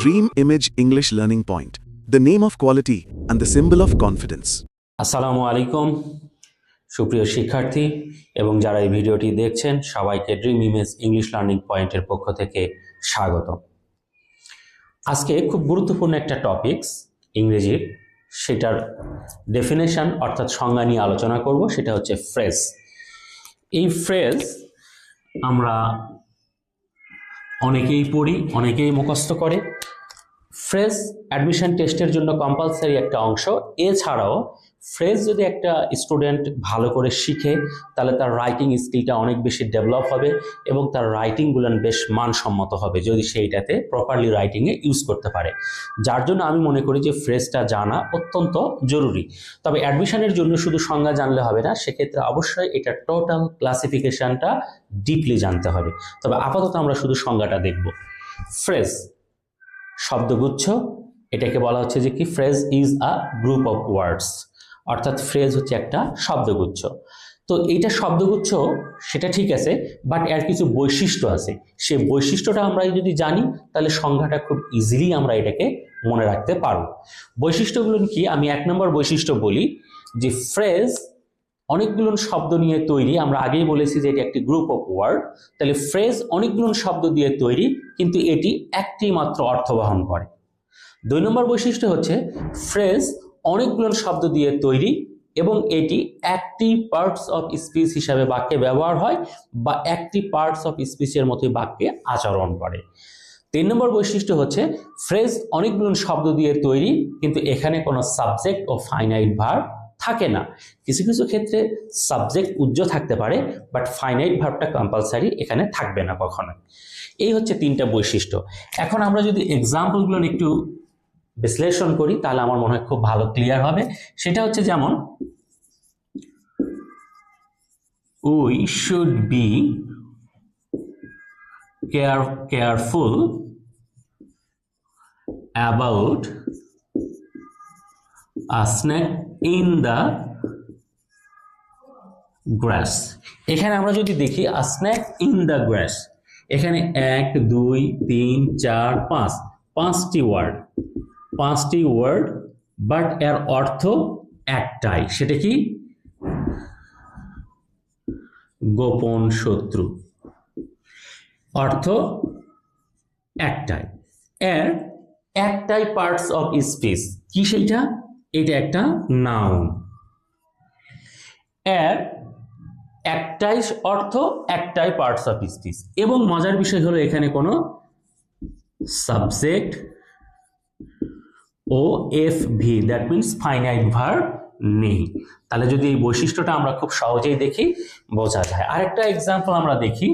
Dream Image English Learning Point, the name of quality and the symbol of confidence. আসসালামু আলাইকুম সুপ্রিয় শিক্ষার্থী এবং যারা এই ভিডিওটি দেখছেন সবাইকে ড্রিম ইমেজ ইংলিশ লার্নিং পয়েন্টের পক্ষ থেকে স্বাগত। আজকে খুব গুরুত্বপূর্ণ একটা টপিকস ইংরেজির, সেটার ডেফিনেশন অর্থাৎ সংজ্ঞা নিয়ে আলোচনা করব। সেটা হচ্ছে ফ্রেজ। এই ফ্রেজ আমরা অনেকেই পড়ি, অনেকেই মুখস্থ করে। ফ্রেজ অ্যাডমিশন টেস্টের জন্য কম্পালসারি একটা অংশ। এছাড়াও ফ্রেজ যদি একটা স্টুডেন্ট ভালো করে শিখে তাহলে তার রাইটিং স্কিলটা অনেক বেশি ডেভেলপ হবে এবং তার রাইটিংগুলো বেশ মানসম্মত হবে যদি সেইটাতে প্রপারলি রাইটিংয়ে ইউজ করতে পারে। যার জন্য আমি মনে করি যে ফ্রেজটা জানা অত্যন্ত জরুরি। তবে অ্যাডমিশনের জন্য শুধু সংজ্ঞা জানলে হবে না, সেক্ষেত্রে অবশ্যই এটা টোটাল ক্লাসিফিকেশনটা ডিপলি জানতে হবে। তবে আপাতত আমরা শুধু সংজ্ঞাটা দেখব। ফ্রেজ শব্দগুচ্ছ, এটাকে বলা হচ্ছে যে কি phrase is a group of words, অর্থাৎ ফ্রেজ হচ্ছে একটা শব্দগুচ্ছ। তো এইটা শব্দগুচ্ছ সেটা ঠিক আছে, বাট এর কিছু বৈশিষ্ট্য আছে। সেই বৈশিষ্ট্যটা আমরা যদি জানি তাহলে সংজ্ঞাটা খুব ইজিলি আমরা এটাকে মনে রাখতে পারব। বৈশিষ্ট্যগুলো কি? আমি 1 নম্বর বৈশিষ্ট্য বলি যে ফ্রেজ অনেকগুলো শব্দ নিয়ে তৈরি। আমরা আগেই বলেছি যে এটি একটি গ্রুপ অফ ওয়ার্ড। তাহলে ফ্রেজ অনেকগুলো শব্দ দিয়ে তৈরি, কিন্তু এটি একটি মাত্র অর্থ বহন করে। 2 নম্বর বৈশিষ্ট্য হচ্ছে ফ্রেজ অনেকগুলো শব্দ দিয়ে তৈরি এবং এটি একটি পার্টস অফ স্পিচ হিসাবে বাক্যে ব্যবহার হয় বা একটি পার্টস অফ স্পিচের মতোই বাক্যে আচরণ করে। 3 নম্বর বৈশিষ্ট্য হচ্ছে ফ্রেজ অনেকগুলো শব্দ দিয়ে তৈরি, কিন্তু এখানে কোনো সাবজেক্ট ও ফাইনাইট ভার্ব থাকে না। কিছু কিছু ক্ষেত্রে সাবজেক্ট উজ্জ্ব থাকতে পারে, বাট ফাইনাইট ভার্বটা কম্পালসারি এখানে থাকবে না কখনো। এই হচ্ছে 3টা বৈশিষ্ট্য। এখন আমরা যদি এক্সাম্পলগুলো একটু বিশ্লেষণ করি তাহলে আমার মনে হয় খুব ভালো ক্লিয়ার হবে। সেটা হচ্ছে যেমন we should be careful about a snake in the grass. এখানে আমরা যদি দেখি a snake in the grass, এখানে 1 2 3 4 5 5টি ওয়ার্ড, বাট এর অর্থ একটাই। সেটা কি? গোপন শত্রু। অর্থ একটাই, এর একটাই পার্টস অফ স্পিচ। কি সেইটা? এটা একটা নাউন। এর একটাই অর্থ, একটাই পার্টস অফ স্পিচ। এবং মজার বিষয় হলো এখানে কোনো সাবজেক্ট ও FV, that means finite verb নেই। তাহলে যদি এই বৈশিষ্ট্যটা আমরা খুব সহজেই দেখি, বোঝা যায়। আরেকটা এক্সাম্পল আমরা দেখি।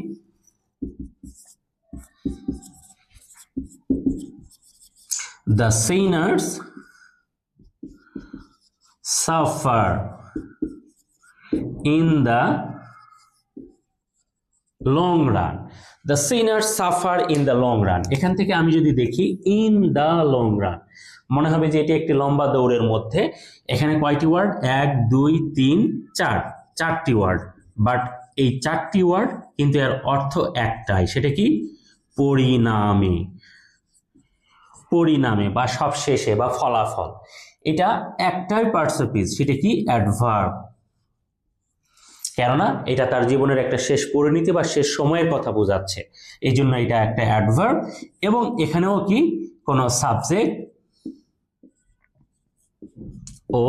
The sinners suffer in the long run. The sinners suffer in the long run. এখান থেকে আমি যদি দেখি in the long run, মনে হবে যে এটি একটি লম্বা দৌড়ের মধ্যে। এখানে কয়টি ওয়ার্ড? 1 2 3 4, 4টি ওয়ার্ড, বাট এই 4টি ওয়ার্ড কিন্তু এর অর্থ একটাই। সেটা কি? পরিণামে, পরিণামে বা সবশেষে বা ফলাফল। এটা একটাই পার্টস অফ স্পিচ। সেটা কি? অ্যাডভার্ব। কেননা এটা তার জীবনের একটা শেষ পরিণতি বা শেষ সময়ের কথা বোঝাচ্ছে, এই জন্য এটা একটা অ্যাডভার্ব। এবং এখানেও কি কোনো সাবজেক্ট ও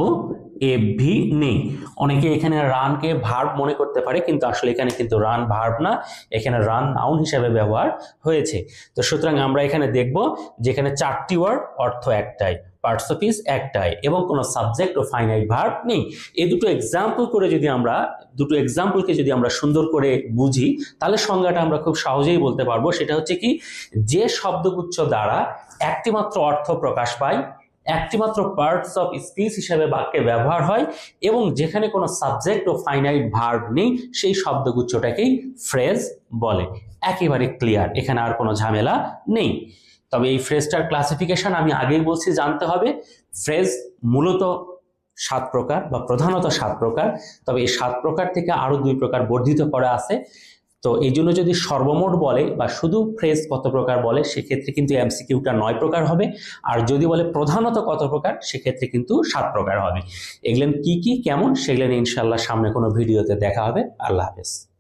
এভি নেই। অনেকে এখানে রানকে ভার্ব মনে করতে পারে, কিন্তু আসলে এখানে কিন্তু রান ভার্ব না, এখানে রান নাউন হিসেবে ব্যবহার হয়েছে। তো সুতরাং আমরা এখানে দেখব যেখানে 4টি ওয়ার্ড, অর্থ একটাই, পার্টস অফ স্পিচ একটাই এবং কোনো সাবজেক্ট ও ফাইনাইট ভার্ব নেই। এই দুটো এক্সাম্পলকে যদি আমরা সুন্দর করে বুঝি তাহলে সংজ্ঞাটা আমরা খুব সহজেই বলতে পারবো। সেটা হচ্ছে কি? যে শব্দগুচ্ছ দ্বারা একটিমাত্র অর্থ প্রকাশ পায়, একটিমাত্র পার্টস অফ স্পিচ হিসেবে বাক্যে ব্যবহার হয় এবং যেখানে কোনো সাবজেক্ট ও ফাইনাইট ভার্ব নেই, সেই শব্দগুচ্ছটাকেই ফ্রেজ বলে। একেবারে ক্লিয়ার, এখানে আর কোনো ঝামেলা নেই। তবে এই ফ্রেজটার ক্লাসিফিকেশন আমি আগেই বলছি জানতে হবে। ফ্রেজ মূলত 7 প্রকার বা প্রধানত 7 প্রকার, তবে এই 7 প্রকার থেকে আরো 2 প্রকার বর্ধিত করা আছে। তো এই জন্য যদি সর্বমোট বলে বা শুধু ফ্রেজ কত প্রকার বলে সেক্ষেত্রে কিন্তু এমসিকিউটা 9 প্রকার হবে, আর যদি বলে প্রধানত কত প্রকার সেক্ষেত্রে কিন্তু 7 প্রকার হবে। এগুলো কি কি কেমন সেগুলো ইনশাআল্লাহ সামনে কোনো ভিডিওতে দেখা হবে। আল্লাহ হাফেজ।